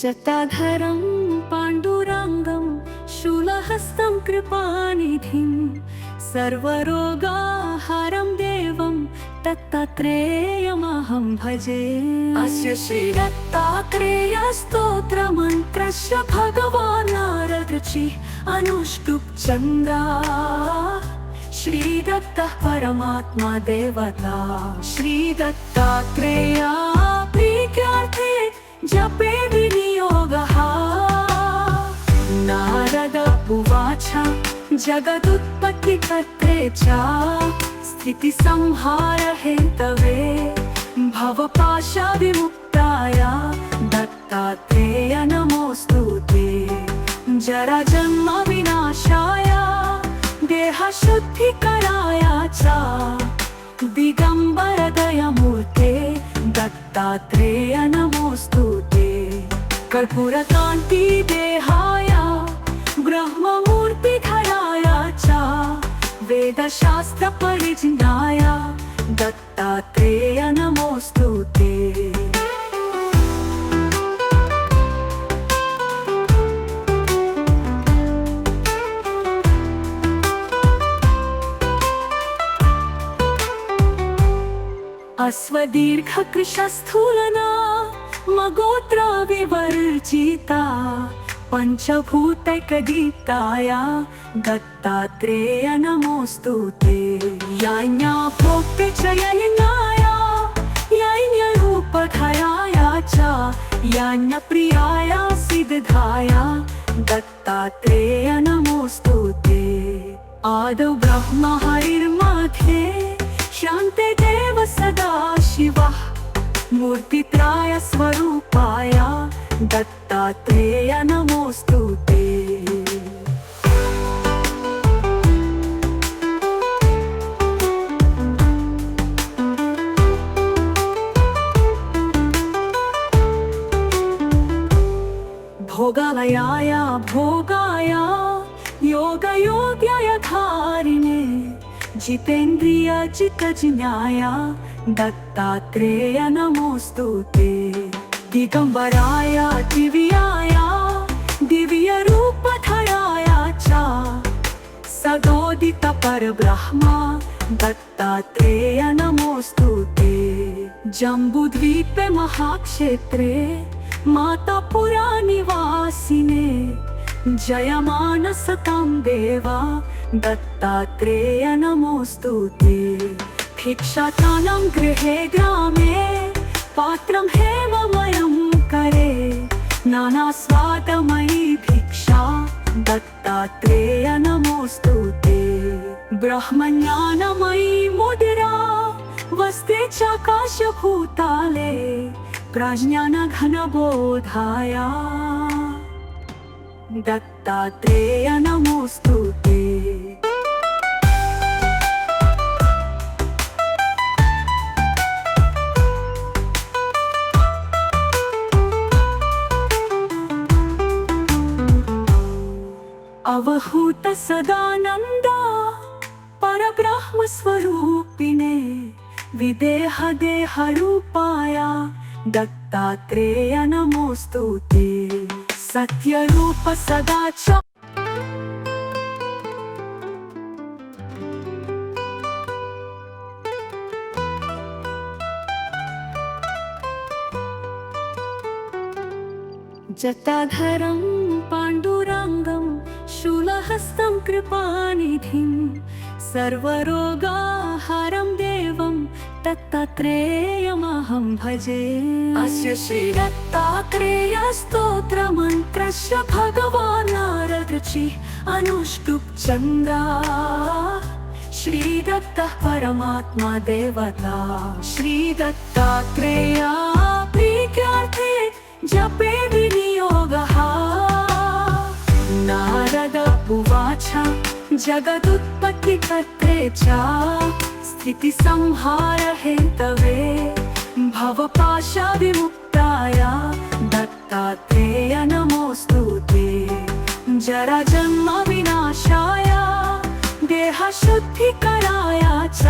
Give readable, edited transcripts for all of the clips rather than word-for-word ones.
जटाधरं पाण्डुरङ्गं शूलहस्तं कृपानिधिं सर्वरोगाहारं देवं दत्तात्रेयमहं भजे। अस्य श्रीदत्तात्रेयस्तोत्रमन्त्रस्य भगवान् नारदऋषिः अनुष्टुप् छन्दः। श्रीदत्तः परमात्मा देवता। श्रीदत्तात्रेया प्रीत्यार्थे जपे विनियोगः। नारद उवाच जगदुत्पत्तिकर्त्रे च स्थितिसंहारहेतवे भवपाशविमुक्ताय दत्तात्रेय नमोऽस्तु ते। जराजन्म विनाशाय देहशुद्धिकराय च दिगंबर दयामूर्ते दत्तात्रेय नमोऽस्तु ते। कर्पूरकान्ति देहाय ब्रह्ममूर्तिधराय च वेदशास्त्र परिज्ञाय दत्तात्रेय नमोऽस्तु ते। अश्वदीर्घकृशस्थूलना मगोत्र विवर्जिता पंचभूतैकदीप्ताय दत्तात्रेय नमोऽस्तु ते। याज्ञा भोक्ते च यज्ञाय यज्ञरूपधराय च यज्ञप्रियाय सिद्धाय दत्तात्रेय नमोऽस्तु ते। आदौ ब्रह्म हरिर्मध्ये शान्ते देव सदा शिवः मूर्तित्राय स्वरूपाय दत्तात्रेय नमोऽस्तु ते। भोगालयाय भोगाय योगयोग्याय धारिणे जितेन्द्रिय जितजिज्ञाय दत्तात्रेय नमोऽस्तु ते। दिगंबराय दिव्याय दिव्यरूपधराय च सदोदित परब्रह्म दत्तात्रेय नमोऽस्तु ते। जम्बूद्वीपे महाक्षेत्रे मातापुरा निवासिने जयमान सतां देवा दत्तात्रेय नमोऽस्तु ते। भिक्षाटानां गृहे ग्रामे पात्रं हेममयं करे नानास्वादमयी भिक्षा दत्तात्रेय नमोऽस्तु ते। ब्रह्मज्ञानमयी मुद्रा वस्ते चाकाशभूताले प्रज्ञानघनबोधाय दत्तात्रेय नमोऽस्तु ते। अवहूत सदानंदा परब्रह्म स्वरूपिणे विदेह देह रूपाय दत्तात्रेय नमोऽस्तु ते। सत्यरूप सदा च जटाधरं पाण्डुरङ्गं शूलहस्तं कृपानिधिं सर्वरोगाहारं देवं दत्तात्रेयमहं भजे। अस्य श्रीदत्तात्रेयस्तोत्रमन्त्रस्य भगवान् नारदऋषिः अनुष्टुप् छन्दः। श्रीदत्तः परमात्मा देवता। श्रीदत्तात्रेया प्रीत्यार्थे जपे विनियोगः। नारद उवाच जगदुत्पत्तिकर्त्रे च स्थितिसंहारहेतवे भवपाशविमुक्ताय दत्तात्रेय नमोऽस्तु ते। जराजन्म विनाशाय देहशुद्धिकराय च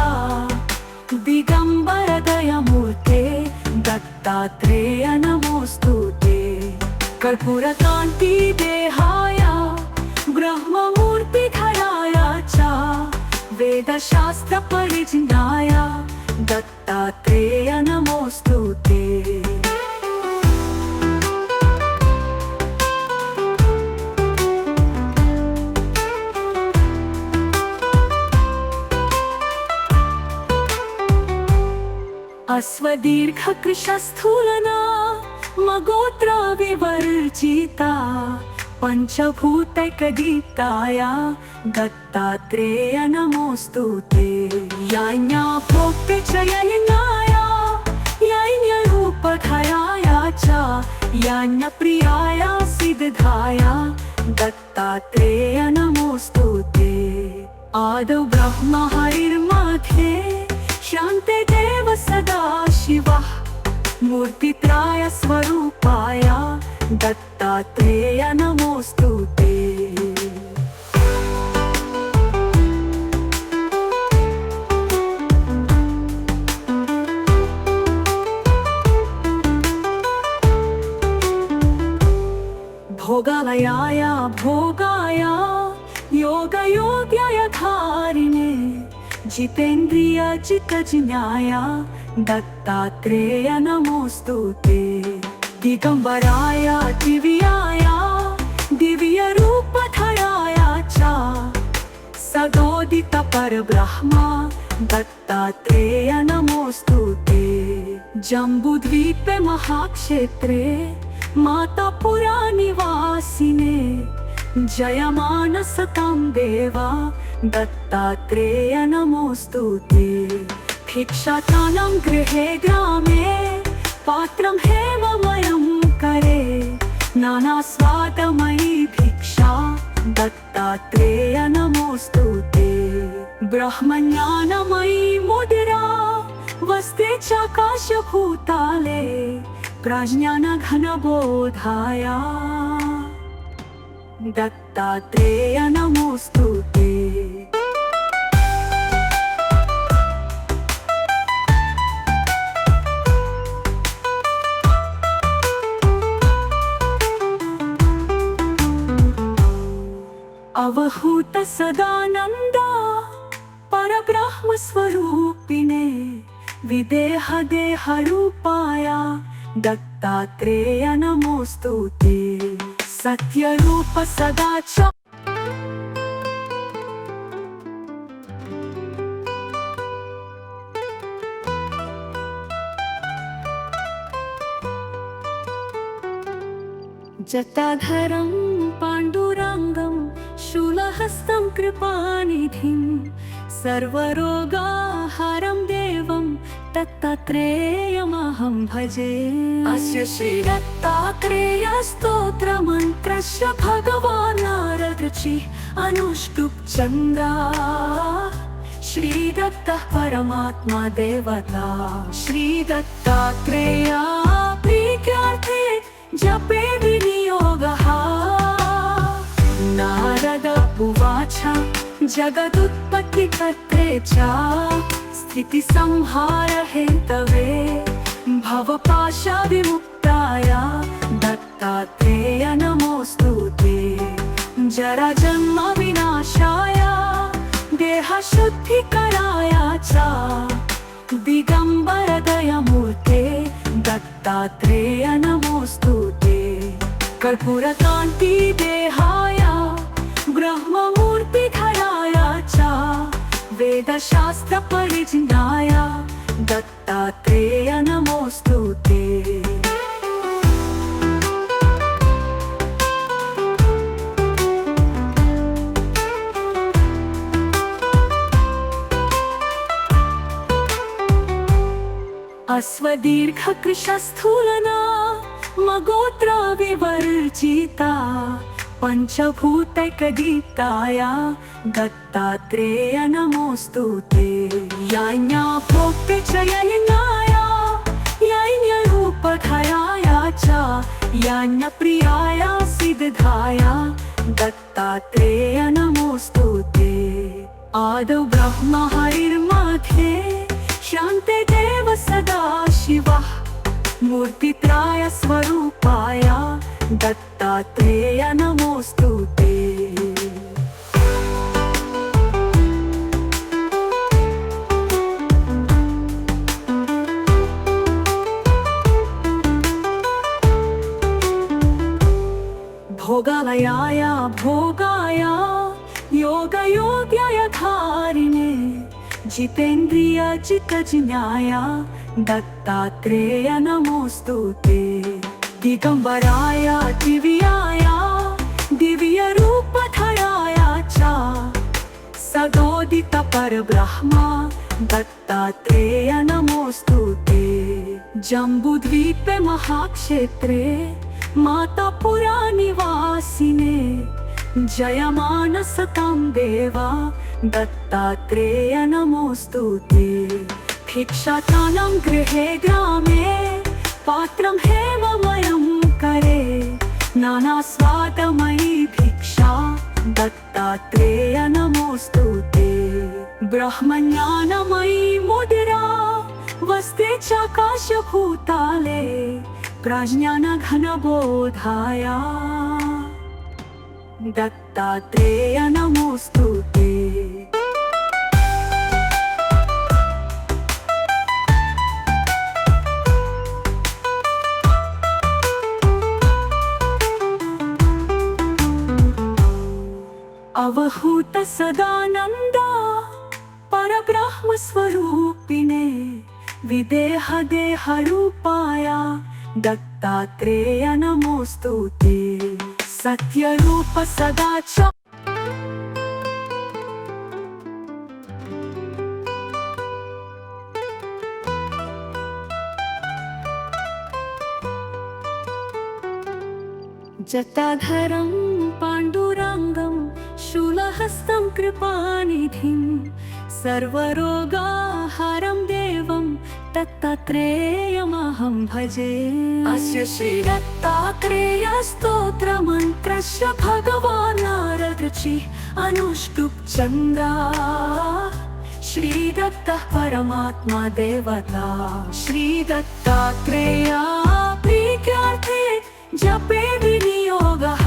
दिगंबर दयामूर्ते दत्तात्रेय नमोऽस्तु ते। कर्पूरकान्ति देहाय ब्रह्ममूर्तिधराय च वेदशास्त्र परिज्ञाय दत्तात्रेय नमोऽस्तु ते। अश्वदीर्घकृशस्थूलना मगोत्र विवर्जिता पंचभूतैकदीप्ताय दत्तात्रेय नमोऽस्तु ते। याज्ञा भोक्ते च यज्ञाय यज्ञरूपधराय च यज्ञप्रियाय सिद्धाय दत्तात्रेय नमोऽस्तु ते। आदौ ब्रह्म हरिर्मध्ये शान्ते देव सदा शिवः मूर्तित्राय स्वरूपाय दत्तात्रेय नमोऽस्तु ते। भोगालयाय भोगाय योगयोग्याय धारिणे जितेन्द्रिय जितजिज्ञाय दत्तात्रेय नमोऽस्तु ते। दिगंबराय दिव्याय दिव्यरूपधराय च सदोदित परब्रह्म दत्तात्रेय नमोऽस्तु ते। जम्बूद्वीपे महाक्षेत्रे मातापुरा निवासिने जयमानसतां देवा दत्तात्रेय नमोऽस्तु ते। भिक्षाटानां गृहे ग्रामे पात्रं हेममयं करे नानास्वादमयी भिक्षा दत्तात्रेय नमोऽस्तु ते। ब्रह्मज्ञानमयी मुद्रा वस्ते चाकाशभूताले प्रज्ञानघनबोधाय दत्तात्रेय नमोऽस्तु ते। अवहूत सदानंदा परब्रह्म स्वरूपिणे विदेह देह रूपाय दत्तात्रेय नमोऽस्तु ते। सत्य रूप सदा च जटाधरं पाण्डुरङ्गं शूलहस्तं कृपानिधिं सर्वरोगाहरं देवं दत्तात्रेयमहं भजे। अस्य श्रीदत्तात्रेय स्तोत्रमन्त्रस्य भगवान् नारदऋषिः अनुष्टुप् चन्द्रा श्रीदत्तः परमात्मा देवता। श्रीदत्तात्रेय प्रीत्यार्थे जपे विनियोगः। नारद उवाच जगदुत्पत्तिकर्त्रे च स्थितिसंहार हेतवे भवपाशविमुक्ताय दत्तात्रेय नमोऽस्तु ते। जराजन्म विनाशाय देहशुद्धिकराय च दिगंबर दयामूर्ते दत्तात्रेय नमोऽस्तु ते। कर्पूरकान्ति देहाय ब्रह्ममूर्तिधराय च वेदशास्त्र परिज्ञाय दत्तात्रेय नमोऽस्तु ते। अश्वदीर्घकृशस्थूलना मगोत्र विवर्जिता पंचभूतैकदीप्ताय दत्तात्रेय नमोऽस्तु ते। याज्ञा भोक्ते च यज्ञाय यज्ञरूपधराय च यज्ञप्रियाय सिद्धाय दत्तात्रेय नमोऽस्तु ते। आदौ ब्रह्म हरिर्मध्ये शान्ते देव सदा शिवः मूर्तित्राय स्वरूपाय दत्तात्रेय नमोस्तुते। भोगालयाय भोगाय योगयोग्याय धारिणे जितेन्द्रिय जितजिज्ञाय दत्तात्रेय नमोस्तुते। दिगंबराय दिव्याय दिव्यरूपधराय च सदोदित परब्रह्म दत्तात्रेय नमोस्तुते। जम्बूद्वीपे महाक्षेत्रे मातापुरा निवासिने जयमान सतां देवा दत्तात्रेय नमोस्तुते। भिक्षाटनं गृहे ग्रामे पात्रं हेममयं करे नानास्वादमयी भिक्षा दत्तात्रेय नमोस्तुते। ब्रह्मज्ञानमयी मुद्रा वस्ते चाकाशभूताले प्रज्ञानघनबोधाय दत्तात्रेय नमोस्तुते। अवहूत सदानंद परब्रह्म स्वरूपिणे विदेह देह रूपाय दत्तात्रेय नमोस्तुते। सत्यरूप सदाच जटाधरं पाण्डुरङ्गं शूलहस्तं कृपानिधिं सर्वरोगाहरं देवं दत्तात्रेयमहं भजे। अस्य श्री दत्तात्रेय स्तोत्रमन्त्रस्य भगवान् नारदऋषिः अनुष्टुप् चन्द्रा श्री दत्तः परमात्मा देवता। श्री दत्तात्रेय प्रीत्यार्थे जपे विनियोगः।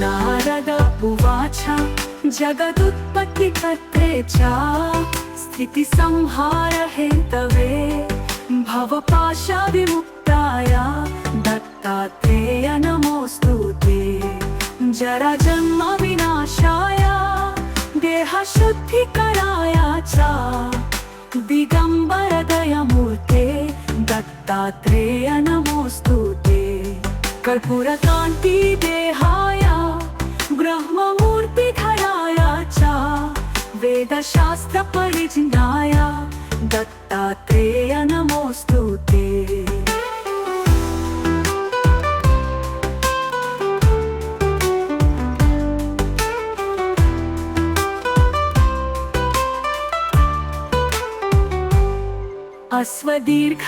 नारद उवाच जगदुत्पत्तिकर्त्रे च स्थितिसंहारहेतवे भवपाशविमुक्ताय दत्तात्रेय नमोस्तुते। जराजन्म विनाशाय देहशुद्धिकराय च दिगंबरदयमूर्ते दत्तात्रेय नमोस्तुते। कर्पूरकान्ति देहाय ब्रह्ममूर्तिधराय च वेदशास्त्र परिज्ञाय दत्तात्रेय नमोस्तुते।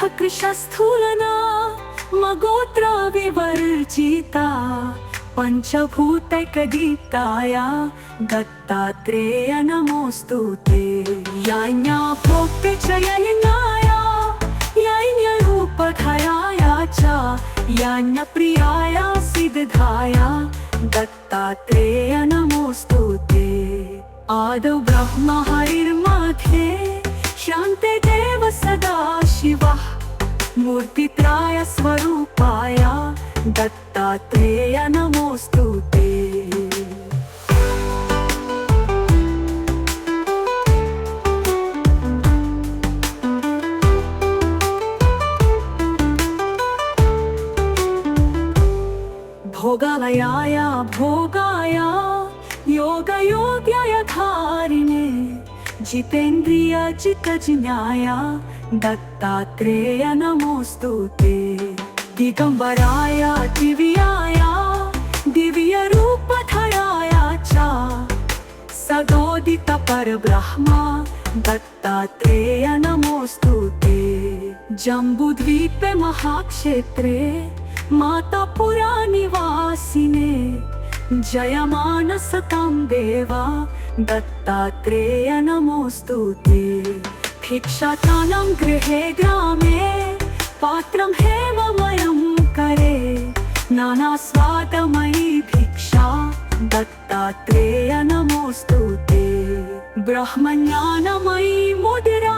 अश्वदीर्घकृशस्थूलना मगोत्र विवर्जिता पंचभूतैकदीप्ताय दत्तात्रेय नमोस्तुते। याज्ञा भोक्ते च यज्ञाय यज्ञरूपधराय च यज्ञप्रियाय सिद्धाय दत्तात्रेय नमोस्तुते। आदौ ब्रह्म हरिर्मध्ये शान्ते देव सदा शिवः मूर्तित्राय स्वरूपाय दत्तात्रेय नमोस्तुते। भोगालयाय भोगाय योगयोग्याय धारिणे जितेन्द्रिय जितजिज्ञाय दत्तात्रेय नमोस्तुते। दिगंबराय दिव्याय दिव्यरूपधराय च सदोदित परब्रह्म दत्तात्रेय नमोस्तुते। जम्बूद्वीपे महाक्षेत्रे मातापुरा निवासिने जयमान सतां देवा दत्तात्रेय नमोस्तुते। भिक्षाटनं गृहे ग्रामे पात्रं हेममयं करे नाना स्वादमयी भिक्षा दत्तात्रेय नमोस्तुते ब्रह्मज्ञानमयी मुद्रा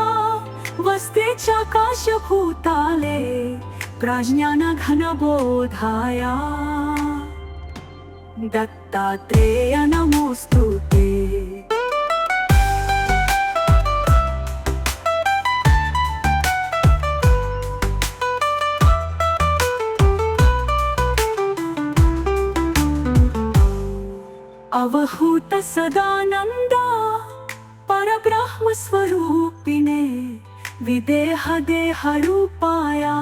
वसते चाकाशभूताले प्रज्ञानघनबोधाया दत्तात्रेय नमोस्तुते अवहूत सदानंदा परब्रह्म स्वरूपिणे विदेह देह रूपाया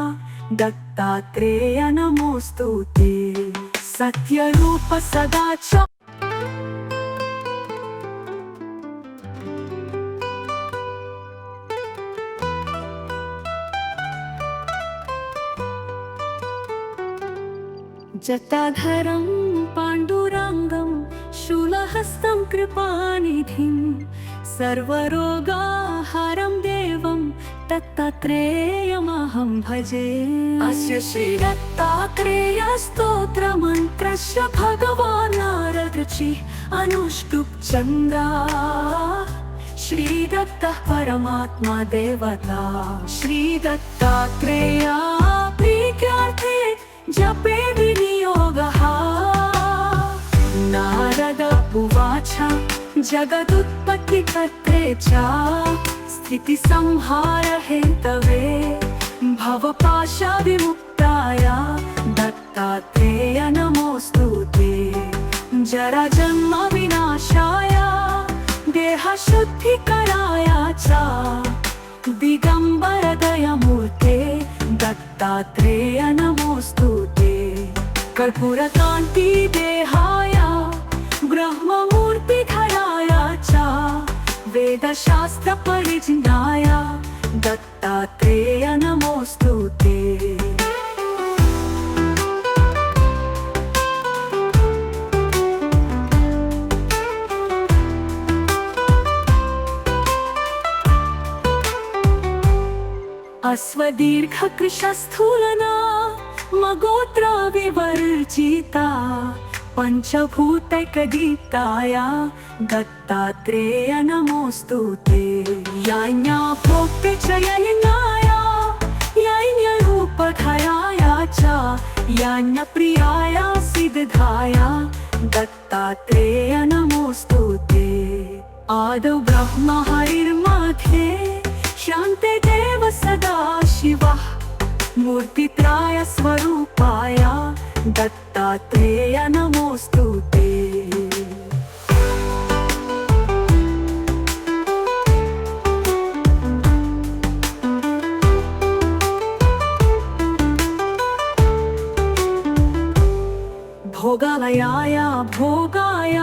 दत्तात्रेय नमोस्तुते सत्य रूप सदाच जटाधरं पाण्डुरङ्गं शूलहस्तं कृपानिधिं सर्वरोगाहरं देवं दत्तात्रेयमहं भजे अस्य श्रीदत्तात्रेयस्तोत्रमन्त्रस्य भगवान् नारदऋषिः अनुष्टुप् चन्द्रा श्रीदत्तः परमात्मा देवता श्रीदत्तात्रेया प्रीत्यार्थे जपे विनियोगः नारद उवाच जगदुत्पत्तिकर्त्रे च स्थितिसंहारहेतवे भवपाशविमुक्ताय दत्तात्रेय नमोस्तुते जराजन्म विनाशाय देहशुद्धिकराय च दिगंबर दयामूर्ते दत्तात्रेय नमोस्तुते कर्पूरकान्ति देहाय ब्रह्ममूर्तिधराय च वेदशास्त्र परिज्ञाय दत्तात्रेय नमोस्तुते अश्वदीर्घकृशस्थूलना मगोत्र विवर्जिता पंचभूतैकदीप्ताय दत्तात्रेय नमोस्तुते यान्या भोक्ते च यज्ञाय यज्ञरूपधराय च यान्यप्रियाय सिद्धाय दत्तात्रेय नमोस्तुते आदौ ब्रह्म हरिर्मध्ये शान्ते देव सदा शिवः मूर्तित्राय स्वरूपाय दत्तात्रेय नमोस्तुते भोगालयाय भोगाय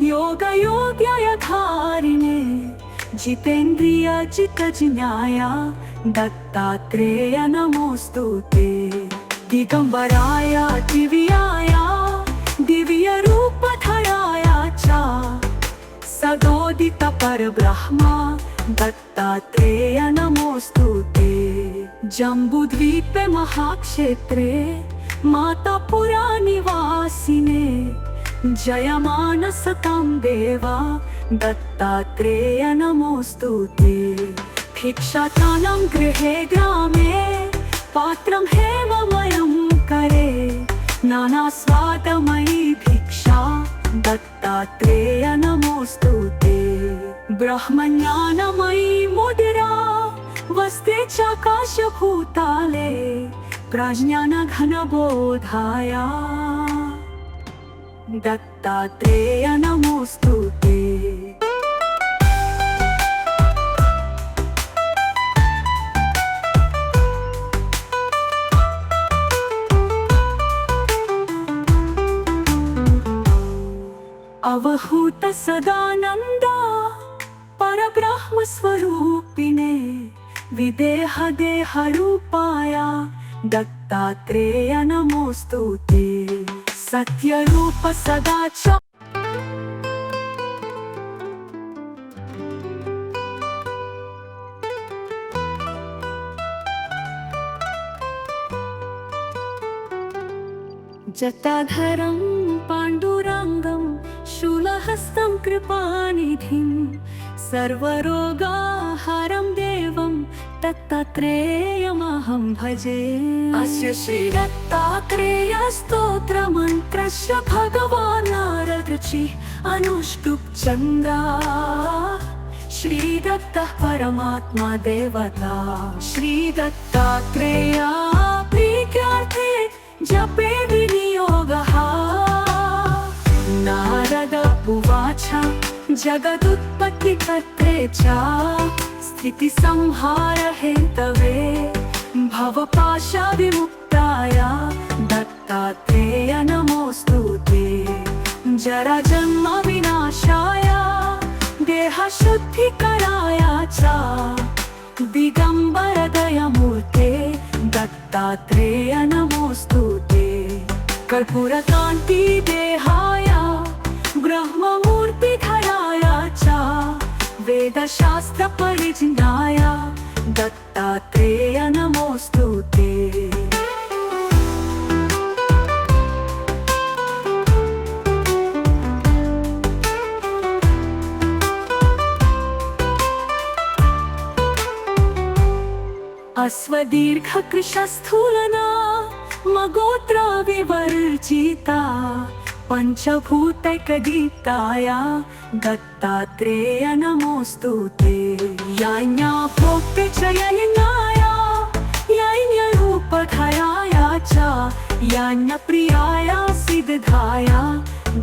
योगयोग्याय धारिणे जितेन्द्रिय जितजिज्ञाय दत्तात्रेय नमोस्तुते दिगंबराय दिव्याय दिव्यरूपधराय च सदोदित परब्रह्म दत्तात्रेय नमोस्तुते जम्बूद्वीपे महाक्षेत्रे मातापुरा निवासिने जयमानसतं देवा दत्तात्रेय नमोस्तुते भिक्षाटनं गृहे ग्रामे पात्रं हेममयं करे नानास्वादमयी भिक्षा दत्तात्रेय नमोस्तुते ब्रह्मज्ञानमयी मुद्रा वसते चाकाशभूताले प्रज्ञानघनबोधाय दत्तात्रेय नमोस्तुते अवहूत सदानंदा परब्रह्म स्वरूपिणे विदेह देह रूपाया दत्तात्रेय नमोस्तुते सत्य रूप सदाच जटाधरं पाण्डुरङ्गं शूलहस्तं कृपानिधिं सर्वरोगाहारं देवं दत्तात्रेयमहं भजे। अस्य श्रीदत्तात्रेयस्तोत्रमन्त्रस्य भगवान् नारदऋषिः अनुष्टुप् छन्दः। श्रीदत्तः परमात्मा देवता। श्रीदत्तात्रेया प्रीत्यार्थे जपे विनियोगः। नारद उवाच जगदुत्पत्तिकर्त्रे च स्थितिसंहारहेतवे भवपाशविमुक्ताय दत्तात्रेय नमोऽस्तु ते। जराजन्मविनाशाय देहशुद्धिकराय च दिगम्बरदयमूर्ते दत्तात्रेय नमोऽस्तु ते। कर्पूरकान्तिदेहाय ब्रह्ममूर्तिधराय च वेदशास्त्रपरिज्ञाय दत्तात्रेय नमोऽस्तु ते। अश्वदीर्घकृशस्थूलना मगोत्र विवर्जिता पञ्चभूतैकदीप्ताय दत्तात्रेय नमोऽस्तु ते। याज्ञा भोक्ते च यज्ञाय यज्ञरूपधराय च यज्ञप्रियाय सिद्धाय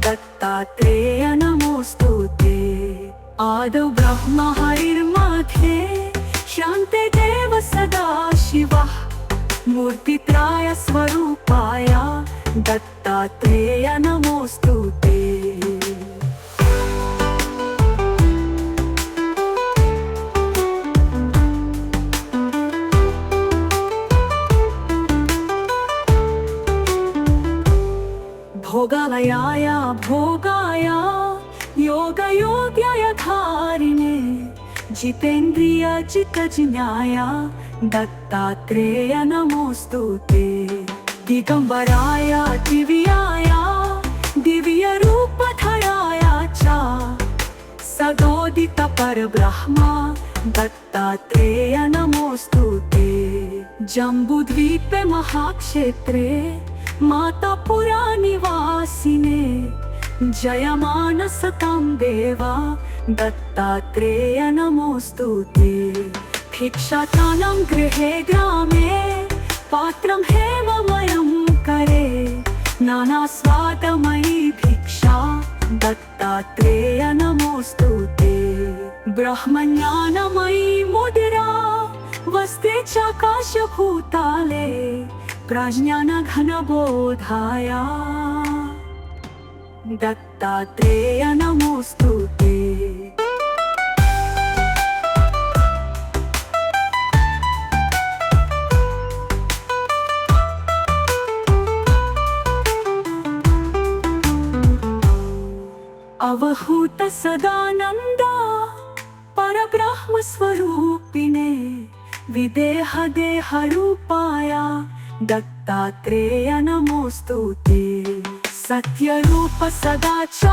दत्तात्रेय नमोऽस्तु ते। आदौ ब्रह्म हरिर्मध्ये शान्ते देव सदा शिवः मूर्तित्राय स्वरूपाय दत्तात्रेय नमोऽस्तु ते। भोगालयाय भोगाय योगयोग्याय धारिणे जितेन्द्रिय जितजिज्ञाय दत्तात्रेय नमोऽस्तु ते। दिगम्बराय दिव्याय दिव्यरूपधराय च सदोदित परब्रह्म दत्तात्रेय नमोऽस्तु ते। जम्बूद्वीपे महाक्षेत्रे मातापुरा निवासिने जयमानसतां देवा दत्तात्रेय नमोऽस्तु ते। भिक्षाटानां गृहे ग्रामे पात्रं हेममयं करे नानास्वादमयी भिक्षा दत्तात्रेय नमोऽस्तु ते। ब्रह्मज्ञानमयी मुद्रा वस्ते चाकाशभूताले प्रज्ञानघनबोधाय दत्तात्रेय नमोऽस्तु ते। अवहूत सदानंद परब्रह्म स्वरूपिणे विदेह देह रूपाय दत्तात्रेय नमोऽस्तु ते। सत्यरूप सदा च